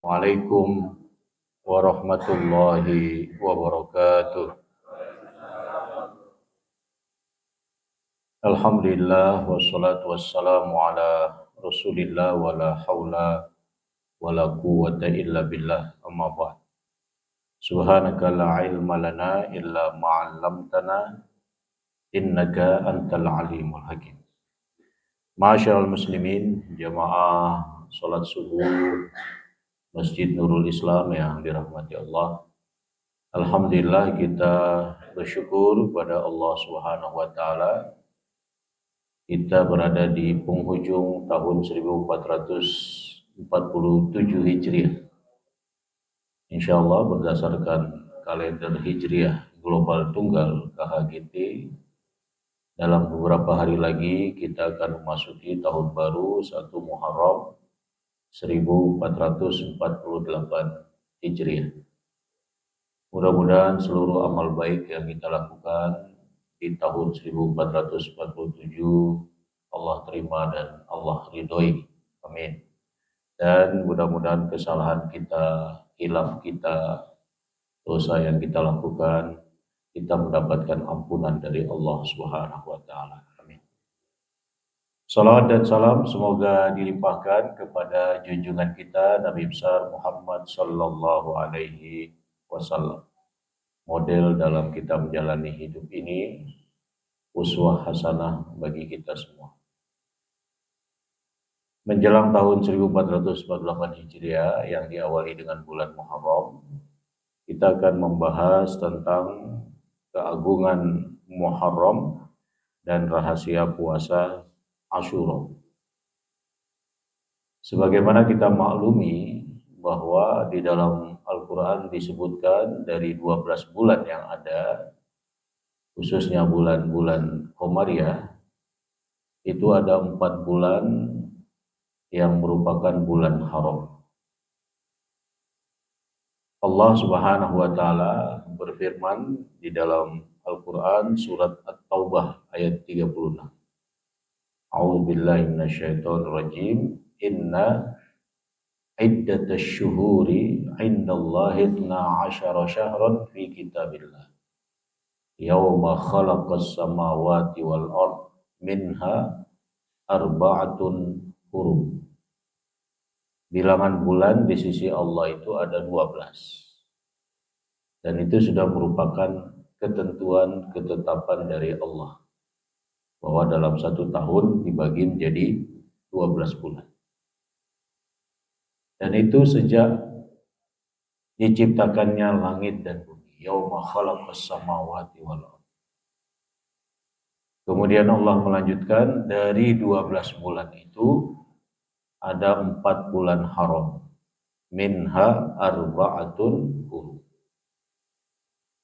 Assalamualaikum warahmatullahi wabarakatuh. Alhamdulillah wassalatu wassalamu ala Rasulillah wala haula wala quwwata illa billah amma ba'd. Subhanaka la ilma lana illa ma 'allamtana innaka antal alimul hakim. Ma'asyiral muslimin, jamaah salat subuh Masjid Nurul Islam yang dirahmati Allah. Alhamdulillah kita bersyukur kepada Allah Subhanahu wa taala. Kita berada di penghujung tahun 1447 Hijriah. Insyaallah berdasarkan kalender Hijriah Global Tunggal KHGT, dalam beberapa hari lagi kita akan memasuki tahun baru 1 Muharram 1448 Hijriah. Mudah-mudahan seluruh amal baik yang kita lakukan di tahun 1447 Allah terima dan Allah ridhoi. Amin. Dan mudah-mudahan kesalahan kita, khilaf kita, dosa yang kita lakukan, kita mendapatkan ampunan dari Allah Subhanahu wa taala. Amin. Salawat dan salam semoga dilimpahkan kepada junjungan kita Nabi besar Muhammad sallallahu alaihi wasallam. Model dalam kita menjalani hidup ini, uswah hasanah bagi kita semua. Menjelang tahun 1448 Hijriah yang diawali dengan bulan Muharram, kita akan membahas tentang keagungan Muharram dan rahasia puasa Asyura. Sebagaimana kita maklumi bahwa di dalam Al-Quran disebutkan dari 12 bulan yang ada, khususnya bulan-bulan Qamariyah, itu ada 4 bulan yang merupakan bulan haram. Allah Subhanahu wa taala berfirman di dalam Al-Quran surat At-Taubah ayat 36. A'udzubillahi minasyaitonirrajim. Inna iddatash syuhuri 'indallahi 12 syahran fi kitabillah. Yauma khalaqas samawati wal ard minha arba'atun hurum. Bilangan bulan di sisi Allah itu ada 12. Dan itu sudah merupakan ketentuan ketetapan dari Allah, bahwa dalam 1 tahun dibagi menjadi 12 bulan. Dan itu sejak diciptakannya langit dan bumi. Yauma khalaqas samawati wal ard. Kemudian Allah melanjutkan, dari 12 bulan itu ada 4 bulan haram. Minha arba'atun hurum.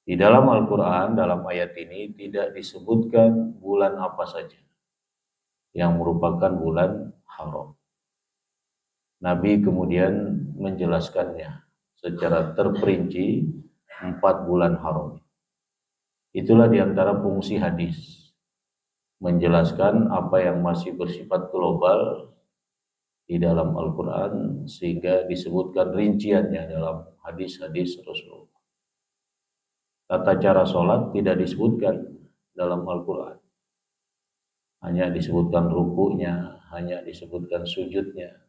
Di dalam Al-Quran, dalam ayat ini tidak disebutkan bulan apa saja yang merupakan bulan haram. Nabi kemudian menjelaskannya secara terperinci 4 bulan haram. Itulah diantara fungsi hadis, menjelaskan apa yang masih bersifat global di dalam Al-Quran sehingga disebutkan rinciannya dalam hadis-hadis Rasulullah. Tata cara sholat tidak disebutkan dalam Al-Quran, hanya disebutkan rukunya, hanya disebutkan sujudnya,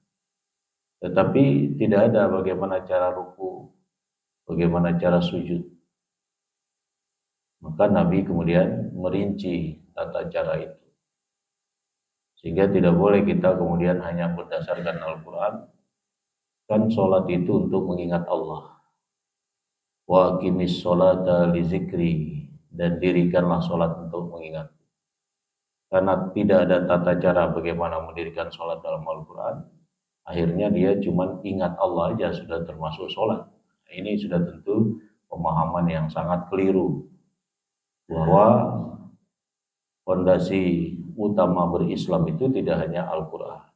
tetapi tidak ada bagaimana cara ruku, bagaimana cara sujud. Maka Nabi kemudian merinci tata cara itu, sehingga tidak boleh kita kemudian hanya berdasarkan Al-Quran. Kan sholat itu untuk mengingat Allah. Wa aqimis sholata li zikri, dan dirikanlah sholat untuk mengingat. Karena tidak ada tata cara bagaimana mendirikan sholat dalam Al-Quran, akhirnya dia cuma ingat Allah aja sudah termasuk sholat. Ini sudah tentu pemahaman yang sangat keliru, bahwa fondasi utama berislam itu tidak hanya Al-Quran,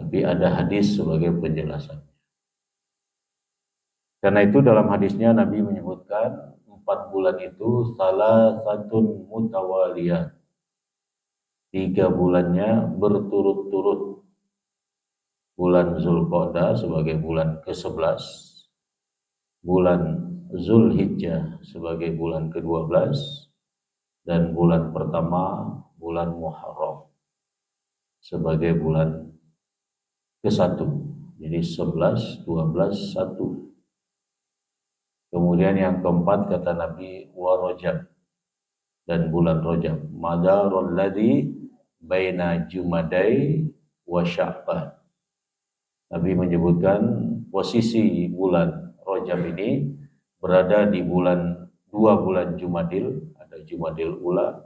tapi ada hadis sebagai penjelasan. Karena itu dalam hadisnya Nabi menyebutkan 4 bulan itu salah satu mutawaliyah, 3 bulannya berturut-turut. bulan Zulqa'dah sebagai bulan ke-11, bulan Zulhijjah sebagai bulan ke-12, dan bulan pertama bulan Muharram sebagai bulan ke-1. Jadi 11, 12, 1. Kemudian yang keempat kata Nabi wa Rajab, dan bulan Rajab, madarul ladzi baina Jumadai wa Sya'ban. Nabi menyebutkan posisi bulan Rajab ini berada di dua bulan Jumadil, ada Jumadil Ula,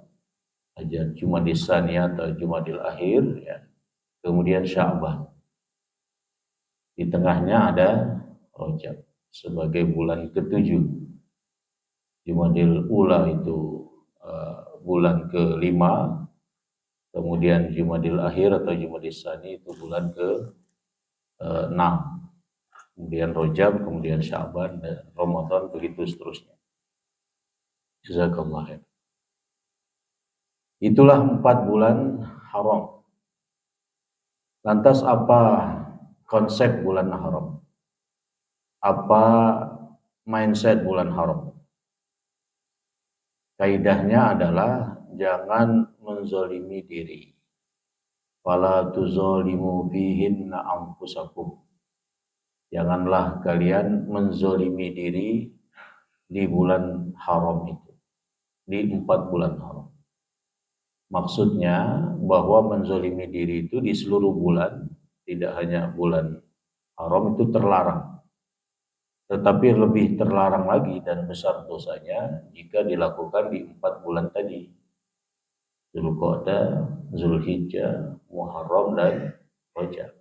ada Jumadil Saniyah atau Jumadil Akhir, ya. Kemudian Sya'ban. Di tengahnya ada Rajab sebagai bulan ke-7. Jumadil Ula itu bulan ke-5, kemudian Jumadil Akhir atau Jumadil Tsani itu bulan ke-6. Kemudian Rajab, kemudian Sya'ban, dan Ramadan, begitu seterusnya. Jazakallah khair. Itulah 4 bulan haram. Lantas apa konsep bulan haram? Apa mindset bulan haram? Kaidahnya adalah jangan menzalimi diri. Fala tuzalimu fihinna anfusakum. Janganlah kalian menzalimi diri di bulan haram itu, di 4 bulan haram. Maksudnya bahwa menzalimi diri itu di seluruh bulan, tidak hanya bulan haram itu terlarang. Tetapi lebih terlarang lagi dan besar dosanya jika dilakukan di 4 bulan tadi. Zulqa'dah, Zulhijjah, Muharram, dan Rajab.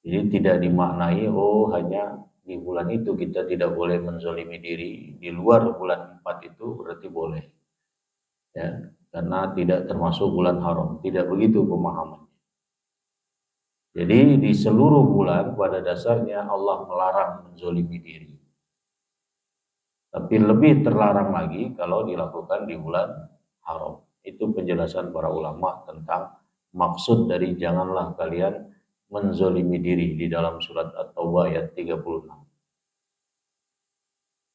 Jadi tidak dimaknai hanya di bulan itu kita tidak boleh menzalimi diri, di luar bulan 4 itu berarti boleh. Ya, karena tidak termasuk bulan haram. Tidak begitu pemahamannya. Jadi di seluruh bulan pada dasarnya Allah melarang menzalimi diri. Tapi lebih terlarang lagi kalau dilakukan di bulan haram. Itu penjelasan para ulama tentang maksud dari janganlah kalian menzalimi diri di dalam surat At-Taubah ayat 36.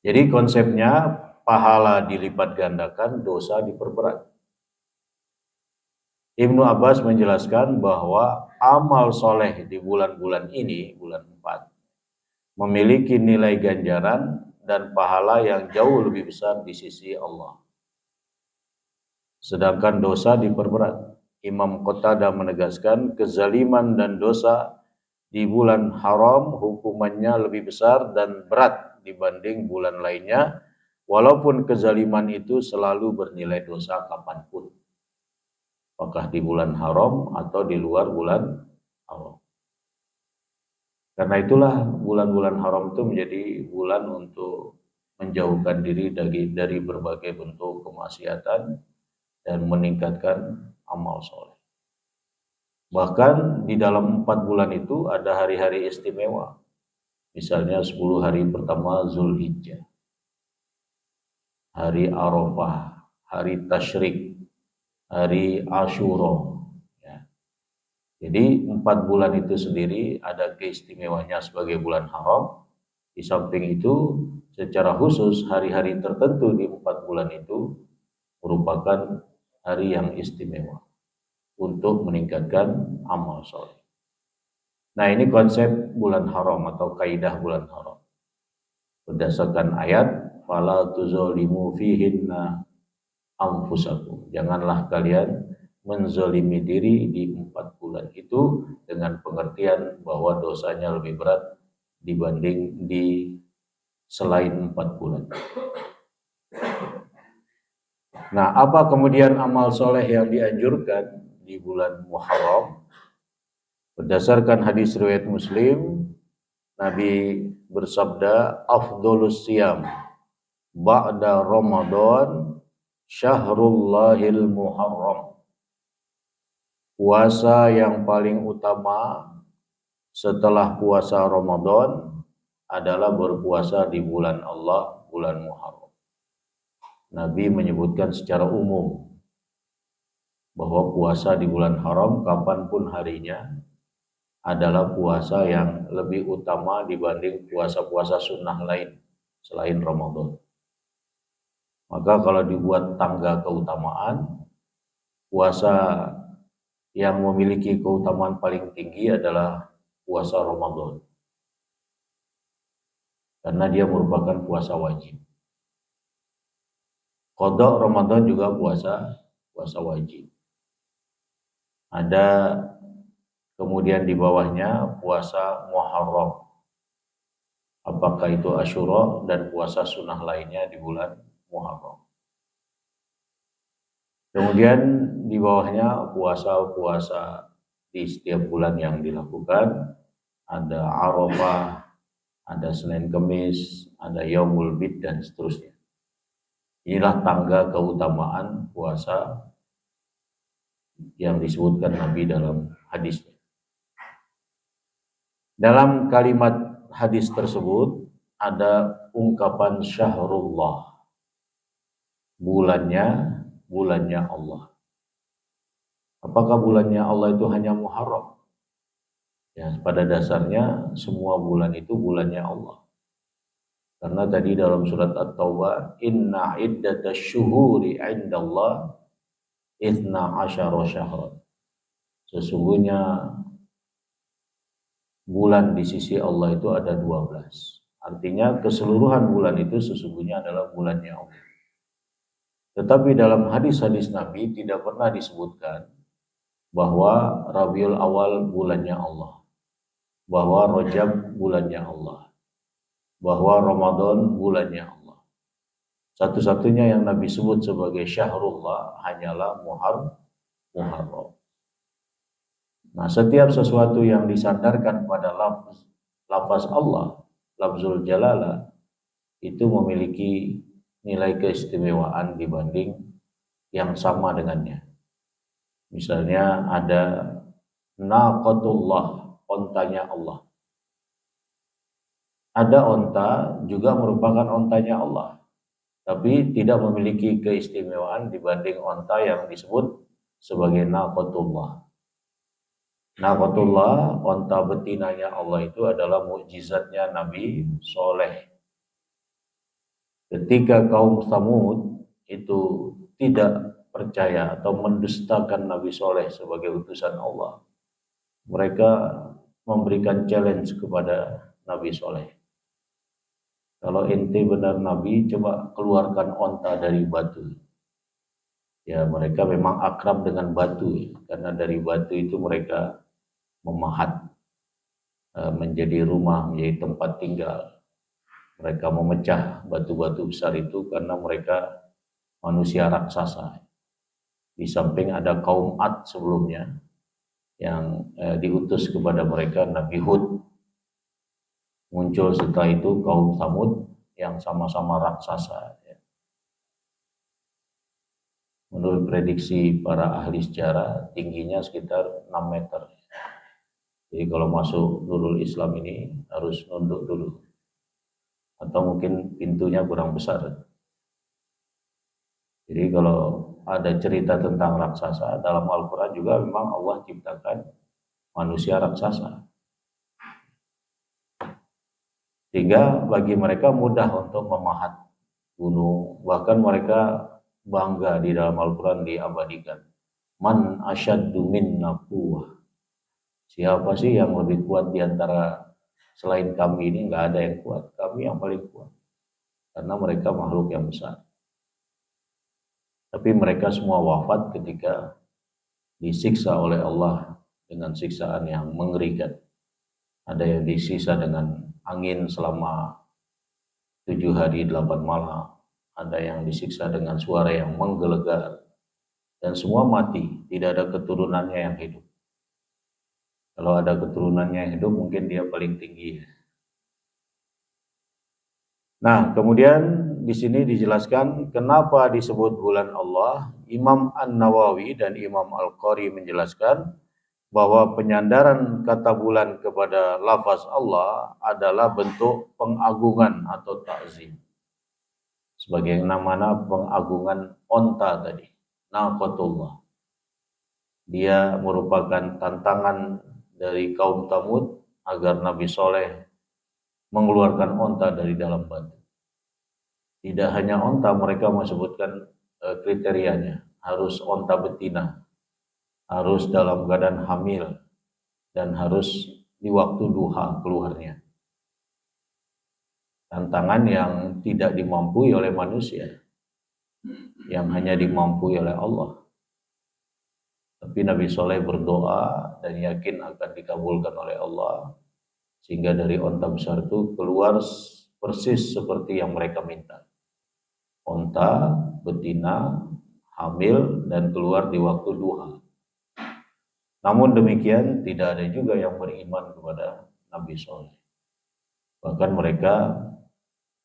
Jadi konsepnya pahala dilipat gandakan, dosa diperberat. Ibnu Abbas menjelaskan bahwa amal soleh di bulan-bulan ini, bulan 4, memiliki nilai ganjaran dan pahala yang jauh lebih besar di sisi Allah. Sedangkan dosa diperberat. Imam Qatadah menegaskan kezaliman dan dosa di bulan haram hukumannya lebih besar dan berat dibanding bulan lainnya, walaupun kezaliman itu selalu bernilai dosa kapanpun. Apakah di bulan haram atau di luar bulan haram. Karena itulah bulan-bulan haram itu menjadi bulan untuk menjauhkan diri dari berbagai bentuk kemaksiatan dan meningkatkan amal soleh. Bahkan di dalam 4 bulan itu ada hari-hari istimewa. Misalnya 10 hari pertama Zulhijjah, hari Arafah, hari Tasyrik, hari Asyura. Ya. Jadi 4 bulan itu sendiri ada keistimewaannya sebagai bulan haram. Di samping itu secara khusus hari-hari tertentu di 4 bulan itu merupakan hari yang istimewa untuk meningkatkan amal soleh. Nah, ini konsep bulan haram atau kaidah bulan haram. Berdasarkan ayat fala tuzalimu fihinna anfusakum. Janganlah kalian menzalimi diri di 4 bulan itu dengan pengertian bahwa dosanya lebih berat dibanding di selain 4 bulan. Nah, apa kemudian amal soleh yang dianjurkan di bulan Muharram? Berdasarkan hadis riwayat Muslim, Nabi bersabda, afdholus siyam ba'da Ramadan syahrullahil Muharram. Puasa yang paling utama setelah puasa Ramadan adalah berpuasa di bulan Allah, bulan Muharram. Nabi menyebutkan secara umum bahwa puasa di bulan haram kapanpun harinya adalah puasa yang lebih utama dibanding puasa-puasa sunnah lain selain Ramadan. Maka kalau dibuat tangga keutamaan, puasa yang memiliki keutamaan paling tinggi adalah puasa Ramadan. Karena dia merupakan puasa wajib. Qadha Ramadan juga puasa wajib. Ada kemudian di bawahnya puasa Muharram. Apakah itu Asyura dan puasa sunnah lainnya di bulan Muharram. Kemudian di bawahnya puasa-puasa di setiap bulan yang dilakukan. Ada Arafah, ada Senin Kemis, ada Yaumul Bid dan seterusnya. Inilah tangga keutamaan puasa yang disebutkan Nabi dalam hadisnya. Dalam kalimat hadis tersebut ada ungkapan syahrullah. Bulannya Allah. Apakah bulannya Allah itu hanya Muharram? Ya, pada dasarnya semua bulan itu bulannya Allah. Karena tadi dalam surat At-Taubah, inna iddatasyuhuri 'indallah itsna asyara syahran. Sesungguhnya bulan di sisi Allah itu ada 12. Artinya keseluruhan bulan itu sesungguhnya adalah bulannya Allah. Tetapi dalam hadis-hadis Nabi tidak pernah disebutkan bahwa Rabiul Awal bulannya Allah, bahwa Rajab bulannya Allah, bahwa Ramadan bulannya Allah. Satu-satunya yang Nabi sebut sebagai syahrullah hanyalah Muharram. Nah, setiap sesuatu yang disandarkan pada lafaz Allah, lafzul jalalah, itu memiliki nilai keistimewaan dibanding yang sama dengannya. Misalnya ada naqatullah, ontanya Allah. Ada onta juga merupakan ontanya Allah, tapi tidak memiliki keistimewaan dibanding onta yang disebut sebagai naqatullah. Naqatullah, onta betinanya Allah itu adalah mukjizatnya Nabi Soleh. Ketika kaum Tsamud itu tidak percaya atau mendustakan Nabi Soleh sebagai utusan Allah, mereka memberikan challenge kepada Nabi Soleh. Kalau ente benar Nabi, coba keluarkan onta dari batu. Ya, mereka memang akrab dengan batu, karena dari batu itu mereka memahat menjadi rumah, menjadi tempat tinggal. Mereka memecah batu-batu besar itu karena mereka manusia raksasa. Di samping ada kaum Ad sebelumnya yang diutus kepada mereka Nabi Hud. Muncul setelah itu kaum Tsamud yang sama-sama raksasa. Menurut prediksi para ahli sejarah, tingginya sekitar 6 meter. Jadi kalau masuk Nurul Islam ini harus nunduk dulu. Atau mungkin pintunya kurang besar. Jadi kalau ada cerita tentang raksasa, dalam Al-Quran juga memang Allah ciptakan manusia raksasa. Sehingga bagi mereka mudah untuk memahat gunung. Bahkan mereka bangga di dalam Al-Quran diabadikan. Man asyaddu minna quwwah. Siapa sih yang lebih kuat di antara selain kami ini? Nggak ada yang kuat. Kami yang paling kuat. Karena mereka makhluk yang besar. Tapi mereka semua wafat ketika disiksa oleh Allah dengan siksaan yang mengerikan. Ada yang disiksa dengan angin selama 7 hari 8 malam. Ada yang disiksa dengan suara yang menggelegar. Dan semua mati, tidak ada keturunannya yang hidup. Kalau ada keturunannya yang hidup, mungkin dia paling tinggi. Nah, kemudian di sini dijelaskan kenapa disebut bulan Allah. Imam An-Nawawi dan Imam Al-Qari menjelaskan bahwa penyandaran kata bulan kepada lafaz Allah adalah bentuk pengagungan atau ta'zim. Sebagai namanya pengagungan onta tadi, naqatullah. Dia merupakan tantangan dari kaum Tsamud agar Nabi Soleh mengeluarkan onta dari dalam batu. Tidak hanya onta, mereka menyebutkan kriterianya, harus onta betina, harus dalam keadaan hamil, dan harus di waktu duha keluarnya. Tantangan yang tidak dimampui oleh manusia, yang hanya dimampui oleh Allah. Tapi Nabi Soleh berdoa dan yakin akan dikabulkan oleh Allah, sehingga dari onta besar itu keluar persis seperti yang mereka minta. Onta betina hamil dan keluar di waktu duha. Namun demikian tidak ada juga yang beriman kepada Nabi Soleh. Bahkan mereka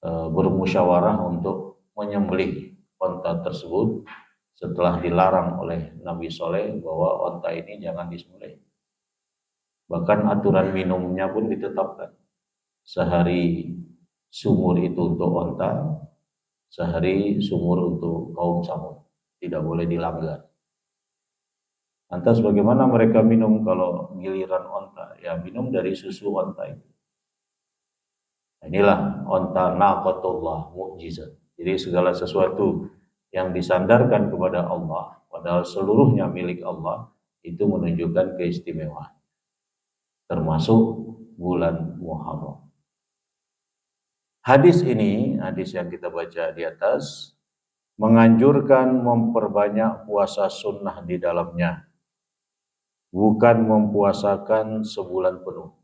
bermusyawarah untuk menyembelih onta tersebut setelah dilarang oleh Nabi Soleh bahwa onta ini jangan disembelih. Bahkan aturan minumnya pun ditetapkan. Sehari sumur itu untuk onta, sehari sumur untuk kaum Tsamud. Tidak boleh dilanggar. Lantas bagaimana mereka minum kalau giliran onta? Ya minum dari susu onta itu. Inilah onta naqatullah mukjizat. Jadi segala sesuatu yang disandarkan kepada Allah, padahal seluruhnya milik Allah, itu menunjukkan keistimewaan. Termasuk bulan Muharram. Hadis ini, hadis yang kita baca di atas, menganjurkan memperbanyak puasa sunnah di dalamnya, bukan mempuasakan sebulan penuh.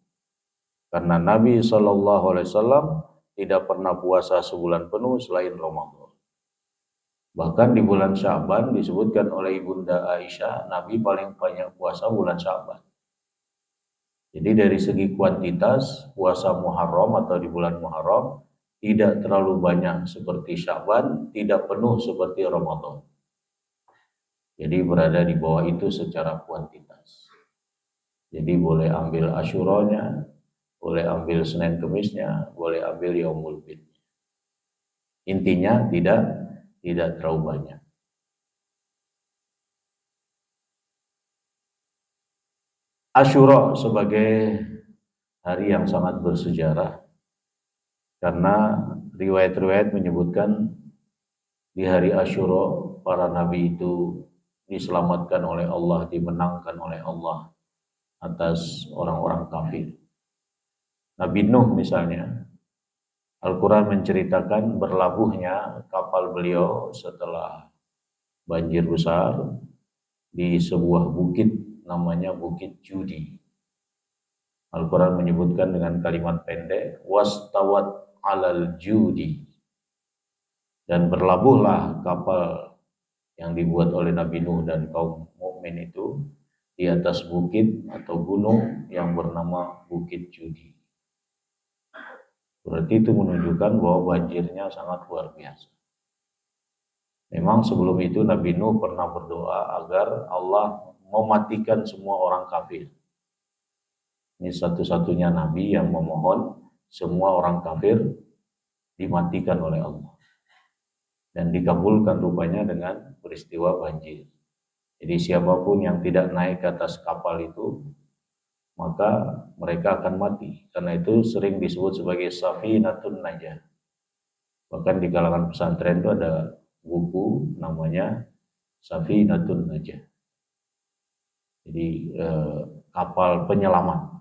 Karena Nabi SAW tidak pernah puasa sebulan penuh selain Ramadan. Bahkan di bulan Sya'ban disebutkan oleh Ibunda Aisyah, Nabi paling banyak puasa bulan Sya'ban. Jadi dari segi kuantitas, puasa Muharram atau di bulan Muharram tidak terlalu banyak seperti Sya'ban, tidak penuh seperti Ramadan. Jadi berada di bawah itu secara kuantitas. Jadi boleh ambil Asyuranya, boleh ambil Senin Kemisnya, boleh ambil Yaumul Bid. Intinya tidak terlalu banyak. Asyura sebagai hari yang sangat bersejarah karena riwayat-riwayat menyebutkan di hari Asyura para nabi itu diselamatkan oleh Allah, dimenangkan oleh Allah atas orang-orang kafir. Nabi Nuh misalnya, Al-Quran menceritakan berlabuhnya kapal beliau setelah banjir besar di sebuah bukit namanya Bukit Judi. Al-Quran menyebutkan dengan kalimat pendek, wastawat alal judi. Dan berlabuhlah kapal yang dibuat oleh Nabi Nuh dan kaum mukmin itu di atas bukit atau gunung yang bernama Bukit Judi. Berarti itu menunjukkan bahwa banjirnya sangat luar biasa. Memang sebelum itu Nabi Nuh pernah berdoa agar Allah mematikan semua orang kafir. Ini satu-satunya Nabi yang memohon semua orang kafir dimatikan oleh Allah. Dan dikabulkan rupanya dengan peristiwa banjir. Jadi siapapun yang tidak naik ke atas kapal itu, maka mereka akan mati. Karena itu sering disebut sebagai Safinatun Najah. Bahkan di kalangan pesantren itu ada buku namanya Safinatun Najah. Jadi kapal penyelamat.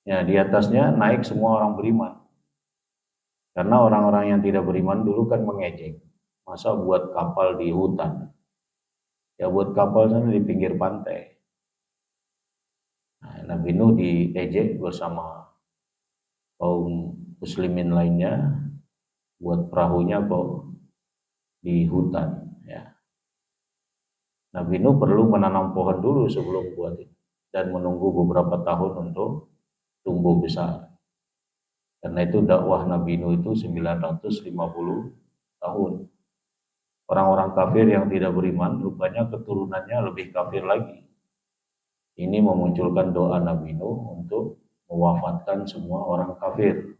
Ya, di atasnya naik semua orang beriman. Karena orang-orang yang tidak beriman dulu kan mengejek. Masa buat kapal di hutan? Ya buat kapal sana di pinggir pantai. Nah, Nabi Nuh diejek bersama kaum muslimin lainnya, buat perahunya kok di hutan. Ya. Nabi Nuh perlu menanam pohon dulu sebelum buat itu. Dan menunggu beberapa tahun untuk tumbuh besar. Karena itu dakwah Nabi Nuh itu 950 tahun. Orang-orang kafir yang tidak beriman rupanya keturunannya lebih kafir lagi. Ini memunculkan doa Nabi Nuh untuk mewafatkan semua orang kafir.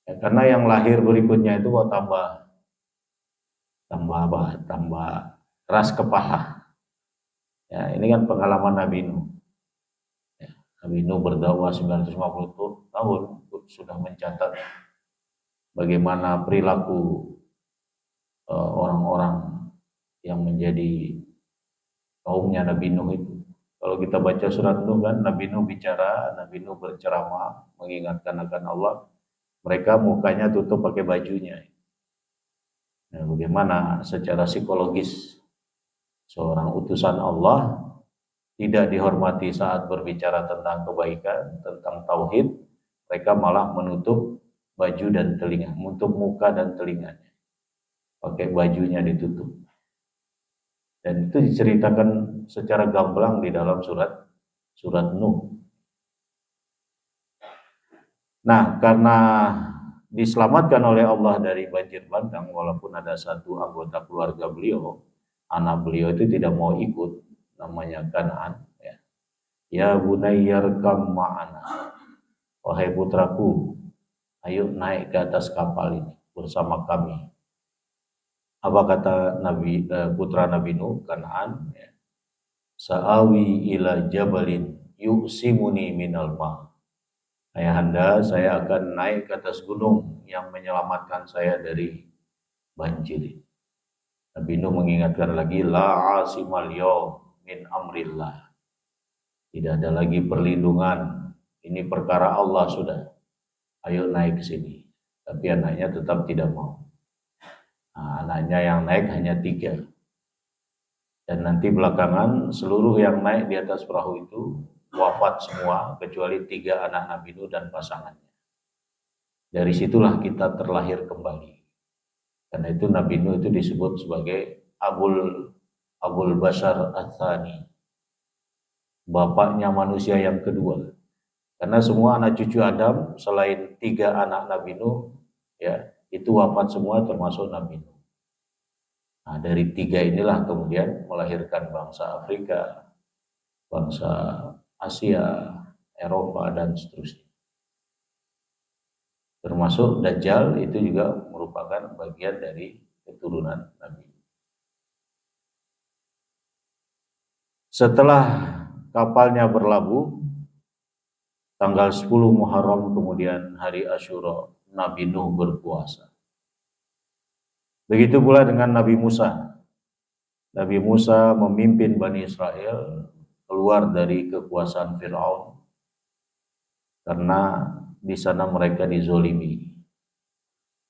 Ya, karena yang lahir berikutnya itu kok tambah keras kepala. Ya, ini kan pengalaman Nabi Nuh. Ya, Nabi Nuh berdakwah 950 tahun sudah mencatat bagaimana perilaku orang-orang yang menjadi kaumnya Nabi Nuh itu. Kalau kita baca surat Nuh kan, Nabi Nuh bicara, Nabi Nuh berceramah, mengingatkan akan Allah. Mereka mukanya tutup pakai bajunya. Nah, bagaimana secara psikologis seorang utusan Allah tidak dihormati saat berbicara tentang kebaikan, tentang tauhid, mereka malah menutup baju dan telinga, menutup muka dan telinganya, pakai bajunya ditutup. Dan itu diceritakan secara gamblang di dalam surat Nuh. Nah, karena diselamatkan oleh Allah dari banjir bandang, walaupun ada satu anggota keluarga beliau, anak beliau itu tidak mau ikut, namanya Kan'an. Ya bunayyarkam ma'ana, wahai putraku, ayo naik ke atas kapal ini bersama kami. Apa kata putra Nabi Nuh, Kan'an? Sa'awi ila jabalin yu'simuni minal ma'. Ayahanda, saya akan naik ke atas gunung yang menyelamatkan saya dari banjir. Nabi Nuh mengingatkan lagi, la asimal yawm min amrillah. Tidak ada lagi perlindungan. Ini perkara Allah sudah. Ayo naik ke sini. Tapi anaknya tetap tidak mau. Nah, anaknya yang naik hanya 3. Dan nanti belakangan seluruh yang naik di atas perahu itu wafat semua kecuali 3 anak Nabi Nuh dan pasangannya. Dari situlah kita terlahir kembali. Karena itu Nabi Nuh itu disebut sebagai Abul Bashar Ats-Tsani, bapaknya manusia yang kedua. Karena semua anak cucu Adam selain 3 anak Nabi Nuh, ya itu wafat semua termasuk Nabi Nuh. Nah, dari 3 inilah kemudian melahirkan bangsa Afrika, bangsa Asia, Eropa dan seterusnya. Termasuk Dajjal itu juga merupakan bagian dari keturunan Nabi. Setelah kapalnya berlabuh, tanggal 10 Muharram kemudian hari Asyura, Nabi Nuh berpuasa. Begitu pula dengan Nabi Musa. Nabi Musa memimpin Bani Israel keluar dari kekuasaan Fir'aun karena di sana mereka dizolimi.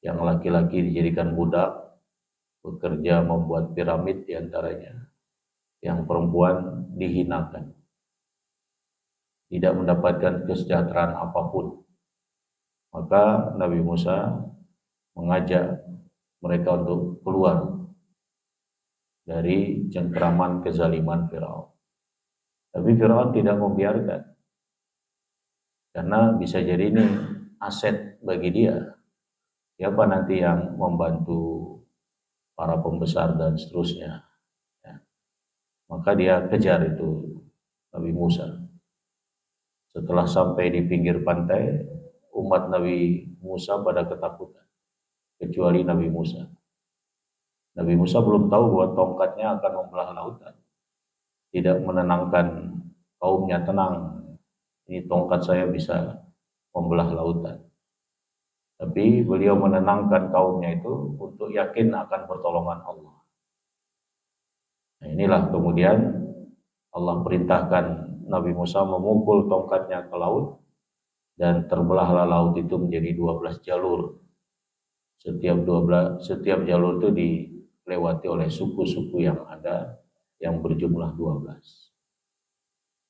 Yang laki-laki dijadikan budak, bekerja membuat piramid diantaranya. Yang perempuan dihinakan, tidak mendapatkan kesejahteraan apapun. Maka Nabi Musa mengajak mereka untuk keluar dari cengkraman kezaliman Firaun. Tapi Firaun tidak membiarkan, karena bisa jadi ini aset bagi dia. Siapa nanti yang membantu para pembesar dan seterusnya. Ya. Maka dia kejar itu Nabi Musa. Setelah sampai di pinggir pantai, umat Nabi Musa pada ketakutan, kecuali Nabi Musa. Nabi Musa belum tahu bahwa tongkatnya akan membelah lautan. Tidak menenangkan kaumnya, tenang, ini tongkat saya bisa membelah lautan. Tapi beliau menenangkan kaumnya itu untuk yakin akan pertolongan Allah. Nah, inilah kemudian Allah perintahkan Nabi Musa memukul tongkatnya ke laut, dan terbelahlah laut itu menjadi 12 jalur. Setiap jalur itu dilewati oleh suku-suku yang ada yang berjumlah 12.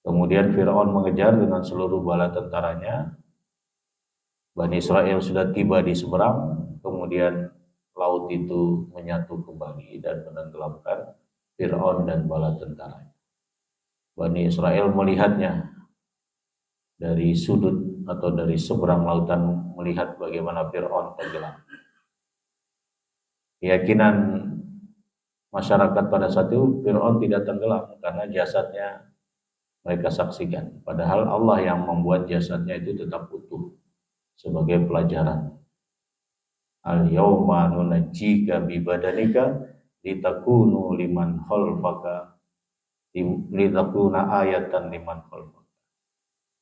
Kemudian Fir'aun mengejar dengan seluruh bala tentaranya. Bani Israel sudah tiba di seberang, kemudian laut itu menyatu kembali dan menenggelamkan Fir'aun dan bala tentaranya. Bani Israel melihatnya dari sudut atau dari seberang lautan, melihat bagaimana Fir'aun tenggelam. Keyakinan masyarakat pada saat itu Fir'aun tidak tenggelam karena jasadnya mereka saksikan. Padahal Allah yang membuat jasadnya itu tetap utuh sebagai pelajaran. Al-yawma nunajjika bi badanika litakunu liman khalfaka litakuna ayatan liman khalaq.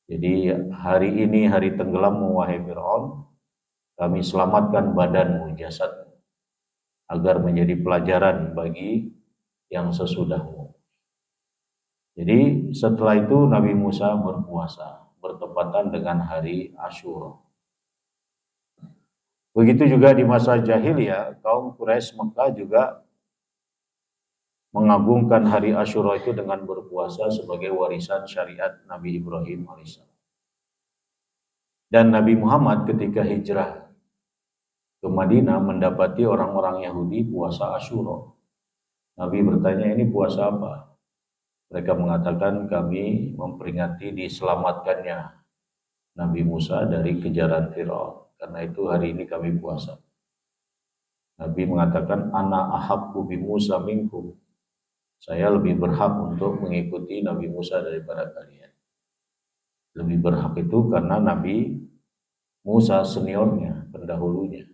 Jadi hari ini hari tenggelammu wahai Fir'aun, kami selamatkan badanmu, jasadmu, agar menjadi pelajaran bagi yang sesudahmu. Jadi setelah itu Nabi Musa berpuasa bertepatan dengan hari Asyura. Begitu juga di masa jahiliyah, kaum Quraisy Mekah juga mengagungkan hari Asyura itu dengan berpuasa sebagai warisan syariat Nabi Ibrahim alaihissalam. Dan Nabi Muhammad ketika hijrah ke Madinah mendapati orang-orang Yahudi puasa Asyura. Nabi bertanya, ini puasa apa? Mereka mengatakan, kami memperingati diselamatkannya Nabi Musa dari kejaran Firaun. Karena itu hari ini kami puasa. Nabi mengatakan, ana ahabbu bi Musa minkum. Saya lebih berhak untuk mengikuti Nabi Musa daripada kalian. Lebih berhak itu karena Nabi Musa seniornya, pendahulunya.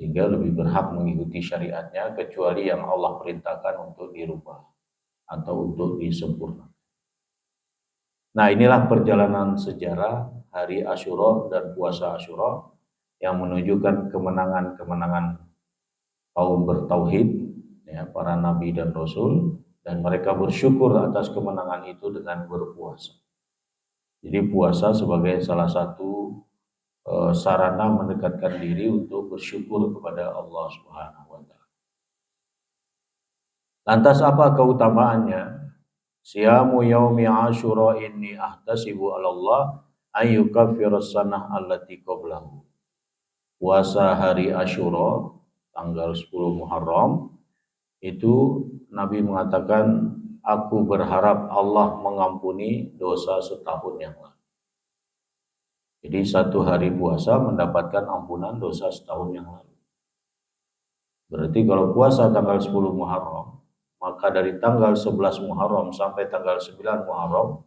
Sehingga lebih berhak mengikuti syariatnya kecuali yang Allah perintahkan untuk dirubah atau untuk disempurnakan. Nah, inilah perjalanan sejarah hari Asyura dan puasa Asyura yang menunjukkan kemenangan-kemenangan kaum bertauhid, ya, para nabi dan rasul, dan mereka bersyukur atas kemenangan itu dengan berpuasa. Jadi puasa sebagai salah satu sarana mendekatkan diri untuk bersyukur kepada Allah Subhanahu wa taala. Lantas apa keutamaannya? Siyamu yaumi Asyura inni ahtasibu 'ala Allah ayyukaffiras sanah allati qablahu. Puasa hari Asyura tanggal 10 Muharram itu Nabi mengatakan, aku berharap Allah mengampuni dosa setahun yang lalu. Jadi satu hari puasa mendapatkan ampunan dosa setahun yang lalu. Berarti kalau puasa tanggal 10 Muharram, maka dari tanggal 11 Muharram sampai tanggal 9 Muharram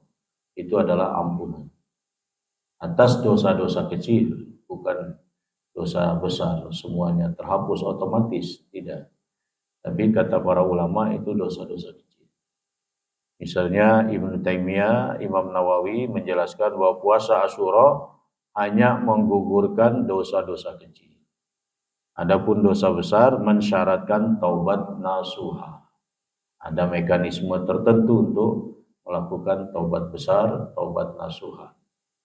itu adalah ampunan atas dosa-dosa kecil, bukan dosa besar semuanya terhapus otomatis, tidak. Tapi kata para ulama itu dosa-dosa kecil. Misalnya Ibnu Taimiyah, Imam Nawawi menjelaskan bahwa puasa Asyura hanya menggugurkan dosa-dosa kecil. Adapun dosa besar mensyaratkan taubat nasuha. Ada mekanisme tertentu untuk melakukan taubat besar, taubat nasuha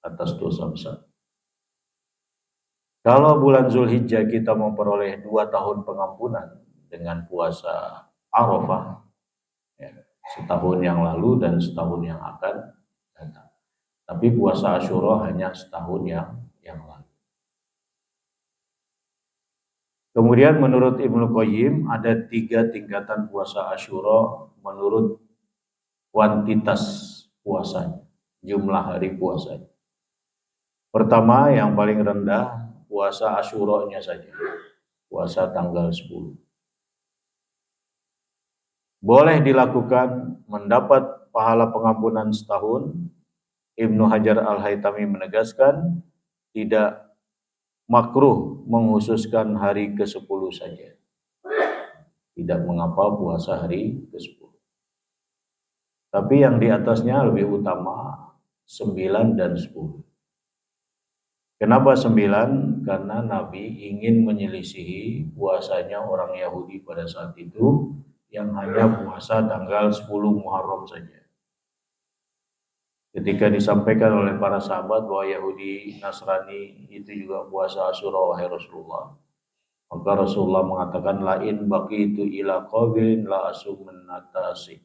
atas dosa besar. Kalau bulan Zulhijjah kita memperoleh 2 tahun pengampunan dengan puasa Arafah, ya, setahun yang lalu dan setahun yang akan datang. Tapi puasa Asyura hanya setahun yang lalu. Kemudian menurut Ibnu Qayyim ada 3 tingkatan puasa Asyura menurut kuantitas puasanya, jumlah hari puasanya. Pertama, yang paling rendah puasa Asyura-nya saja, puasa tanggal 10. Boleh dilakukan, mendapat pahala pengampunan setahun. Ibnu Hajar Al-Haytami menegaskan tidak makruh menghususkan hari ke-10 saja. Tidak mengapa puasa hari ke-10. Tapi yang di atasnya lebih utama 9 dan 10. Kenapa 9? Karena Nabi ingin menyelisihi puasanya orang Yahudi pada saat itu yang hanya puasa tanggal 10 Muharram saja. Ketika disampaikan oleh para sahabat bahwa Yahudi Nasrani itu juga puasa Asyura wahai Rasulullah, maka Rasulullah mengatakan lain baki itu ila qawin la asumunatasi.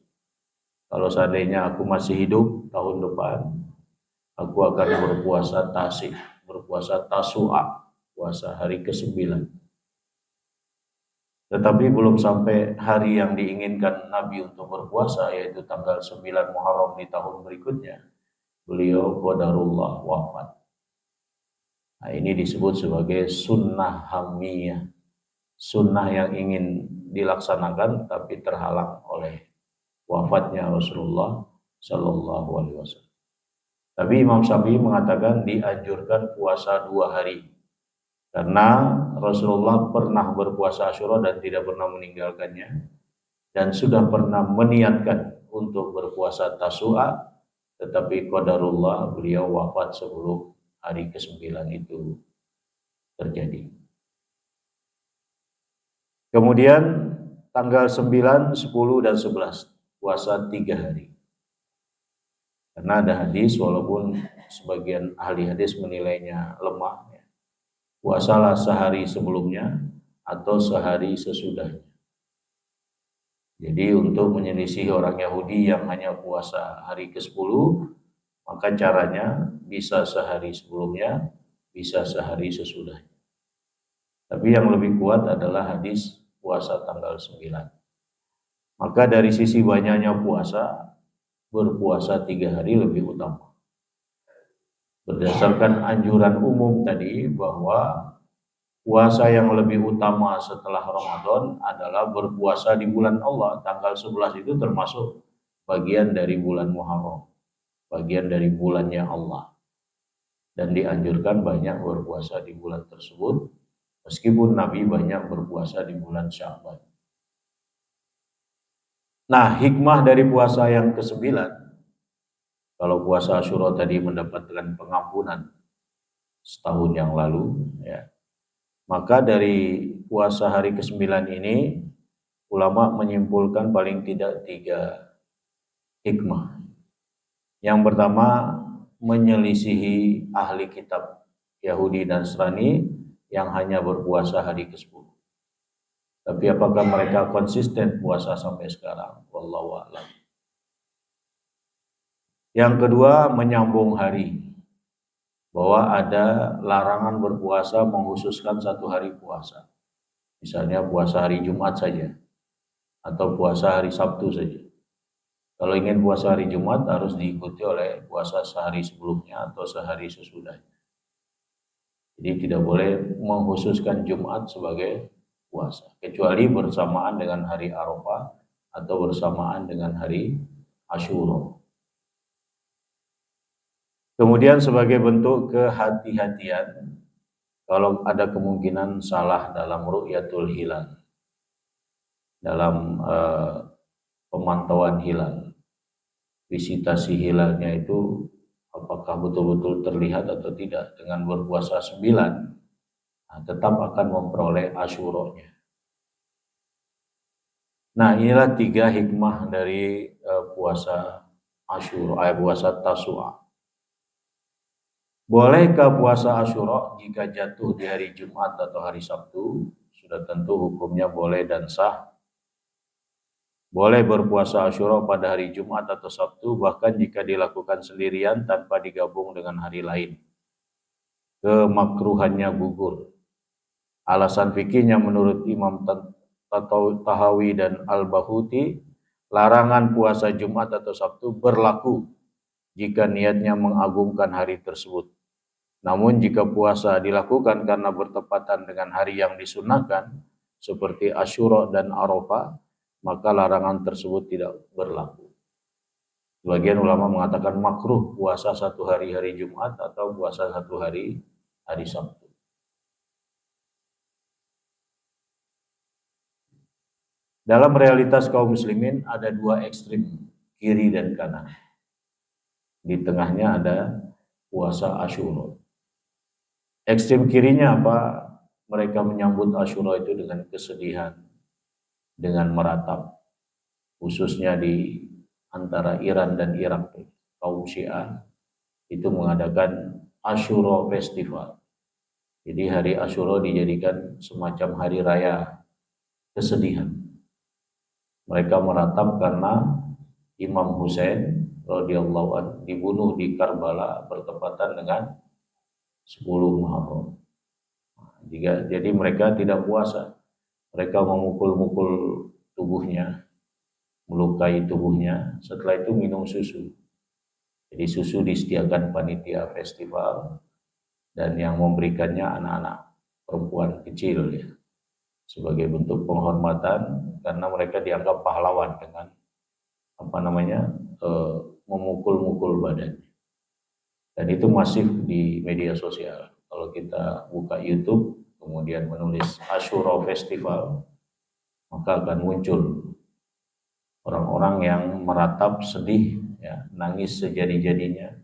Kalau seandainya aku masih hidup tahun depan, aku akan berpuasa tasik, berpuasa tasu'a, puasa hari ke-9. Tetapi belum sampai hari yang diinginkan Nabi untuk berpuasa, yaitu tanggal 9 Muharram di tahun berikutnya, beliau qadarullah wafat. Nah, ini disebut sebagai sunnah hamiyah, sunnah yang ingin dilaksanakan tapi terhalang oleh wafatnya Rasulullah Sallallahu Alaihi Wasallam. Tapi Imam Syafi'i mengatakan dianjurkan puasa 2 hari karena Rasulullah pernah berpuasa Asyura dan tidak pernah meninggalkannya, dan sudah pernah meniatkan untuk berpuasa Tasu'a, tetapi qadarullah beliau wafat sebelum hari ke-9 itu terjadi. Kemudian tanggal 9, 10, dan 11 puasa 3 hari. Karena ada hadis, walaupun sebagian ahli hadis menilainya lemah, puasalah sehari sebelumnya atau sehari sesudahnya. Jadi untuk menyelisih orang Yahudi yang hanya puasa hari ke-10, maka caranya bisa sehari sebelumnya, bisa sehari sesudahnya. Tapi yang lebih kuat adalah hadis puasa tanggal 9. Maka dari sisi banyaknya puasa, berpuasa 3 hari lebih utama. Berdasarkan anjuran umum tadi bahwa puasa yang lebih utama setelah Ramadan adalah berpuasa di bulan Allah. Tanggal 11 itu termasuk bagian dari bulan Muharram, bagian dari bulannya Allah. Dan dianjurkan banyak berpuasa di bulan tersebut, meskipun Nabi banyak berpuasa di bulan Sya'ban. Nah, hikmah dari puasa yang ke-9, kalau puasa Asyura tadi mendapatkan pengampunan setahun yang lalu, ya, maka dari puasa hari ke-9 ini, ulama menyimpulkan paling tidak 3 hikmah. Yang pertama, menyelisihi ahli kitab Yahudi dan Nasrani yang hanya berpuasa hari ke-10. Tapi apakah mereka konsisten puasa sampai sekarang? Wallahu a'lam. Yang kedua, menyambung hari. Bahwa ada larangan berpuasa menghususkan 1 hari puasa. Misalnya puasa hari Jumat saja, atau puasa hari Sabtu saja. Kalau ingin puasa hari Jumat harus diikuti oleh puasa sehari sebelumnya atau sehari sesudahnya. Jadi tidak boleh menghususkan Jumat sebagai puasa, kecuali bersamaan dengan hari Arafah atau bersamaan dengan hari Asyura. Kemudian sebagai bentuk kehati-hatian, kalau ada kemungkinan salah dalam ru'yatul hilal, dalam pemantauan hilal, visitasi hilalnya itu apakah betul-betul terlihat atau tidak, dengan berpuasa 9, tetap akan memperoleh Asyuranya. Nah, inilah 3 hikmah dari puasa Asyura, puasa Tasu'a. Bolehkah puasa Asyura jika jatuh di hari Jumat atau hari Sabtu? Sudah tentu hukumnya boleh dan sah. Boleh berpuasa Asyura pada hari Jumat atau Sabtu, bahkan jika dilakukan sendirian tanpa digabung dengan hari lain. Kemakruhannya gugur. Alasan fikihnya menurut Imam Tahawi dan Al-Bahuti, larangan puasa Jumat atau Sabtu berlaku jika niatnya mengagungkan hari tersebut. Namun jika puasa dilakukan karena bertepatan dengan hari yang disunahkan, seperti Asyura dan Arafah, maka larangan tersebut tidak berlaku. Sebagian ulama mengatakan makruh puasa 1 hari Jumat atau puasa 1 hari Sabtu. Dalam realitas kaum muslimin ada 2 ekstrim, kiri dan kanan. Di tengahnya ada puasa Asyura. Ekstrem kirinya apa? Mereka menyambut Asyura itu dengan kesedihan, dengan meratap, khususnya di antara Iran dan Irak. Kaum Syiah itu mengadakan Asyura Festival. Jadi hari Asyura dijadikan semacam hari raya kesedihan. Mereka meratap karena Imam Husain radhiyallahu anhu dibunuh di Karbala bertepatan dengan 10 Muharram. Jadi mereka tidak puasa. Mereka memukul-mukul tubuhnya, melukai tubuhnya. Setelah itu minum susu. Jadi susu disediakan panitia festival, dan yang memberikannya anak-anak perempuan kecil, ya, sebagai bentuk penghormatan karena mereka dianggap pahlawan dengan memukul-mukul badan. Dan itu masif di media sosial. Kalau kita buka YouTube, kemudian menulis Asyura Festival, maka akan muncul orang-orang yang meratap sedih, ya, nangis sejadi-jadinya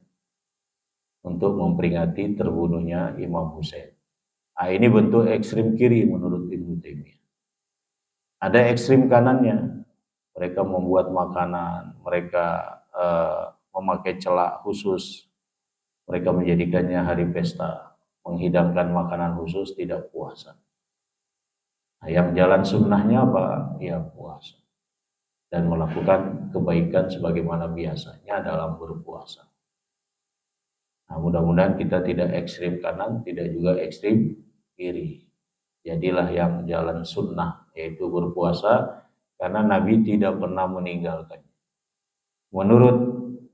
untuk memperingati terbunuhnya Imam Hussein. Nah, ini bentuk ekstrim kiri menurut Ibnu Taimiyah. Ada ekstrim kanannya, mereka membuat makanan, mereka memakai celak khusus, mereka menjadikannya hari pesta, menghidangkan makanan khusus, tidak puasa. Nah, yang jalan sunnahnya apa? Ya puasa. Dan melakukan kebaikan sebagaimana biasanya dalam berpuasa. Nah, mudah-mudahan kita tidak ekstrim kanan, tidak juga ekstrim kiri. Jadilah yang jalan sunnah, yaitu berpuasa, karena Nabi tidak pernah meninggalkannya. Menurut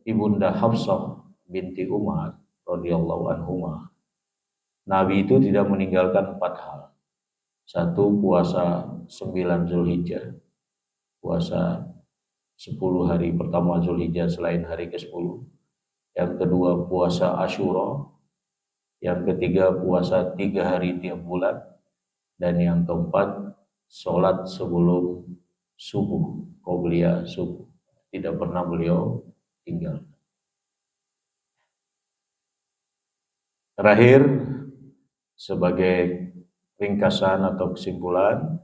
Ibunda Hafsah binti Umar radhiyallahu anhuma, Nabi itu tidak meninggalkan 4 hal. Satu, puasa 9 Zulhijjah, puasa 10 hari pertama Zulhijjah selain hari ke-10. Yang kedua, puasa Asyura. Yang ketiga, puasa 3 hari tiap bulan. Dan yang keempat, sholat sebelum subuh, qobliyah subuh. Tidak pernah beliau tinggal. Terakhir, sebagai ringkasan atau kesimpulan,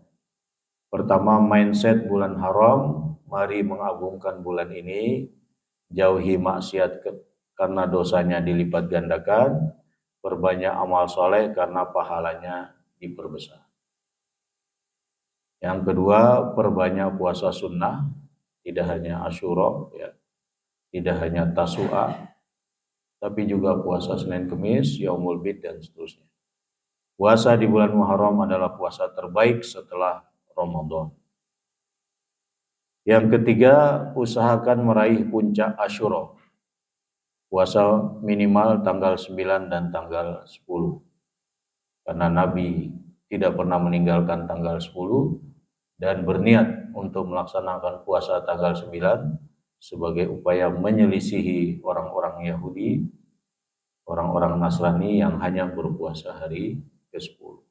pertama, mindset bulan haram, mari mengagungkan bulan ini, jauhi maksiat karena dosanya dilipat gandakan, perbanyak amal soleh karena pahalanya diperbesar. Yang kedua, perbanyak puasa sunnah, tidak hanya Asyura, ya, tidak hanya Tasu'a, tapi juga puasa Senin Kemis, Yaumul Bid, dan seterusnya. Puasa di bulan Muharram adalah puasa terbaik setelah Ramadan. Yang ketiga, usahakan meraih puncak Asyura. Puasa minimal tanggal 9 dan tanggal 10. Karena Nabi tidak pernah meninggalkan tanggal 10 dan berniat untuk melaksanakan puasa tanggal 9 sebagai upaya menyelisihi orang-orang Yahudi, orang-orang Nasrani yang hanya berpuasa hari ke-10.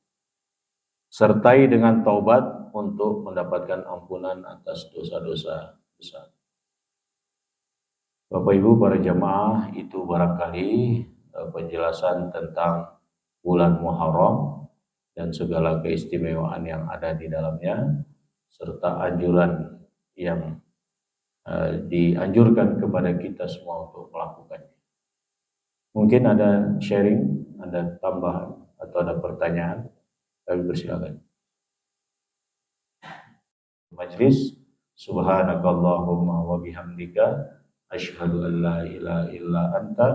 Sertai dengan taubat untuk mendapatkan ampunan atas dosa-dosa besar. Bapak Ibu para jamaah, itu barangkali penjelasan tentang bulan Muharram dan segala keistimewaan yang ada di dalamnya, serta anjuran yang dianjurkan kepada kita semua untuk melakukannya. Mungkin ada sharing, ada tambahan atau ada pertanyaan, kami persilakan. Majlis, subhanakallahumma wa bihamdika, asyhadu an la ilaha illa anta,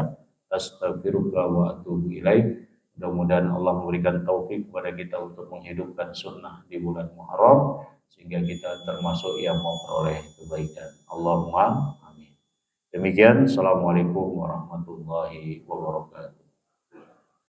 astaghfiruka wa atubu ilaik. Mudah-mudahan Allah memberikan taufik kepada kita untuk menghidupkan sunnah di bulan Muharram, sehingga kita termasuk yang memperoleh kebaikan. Allahumma amin. Demikian, assalamualaikum warahmatullahi wabarakatuh.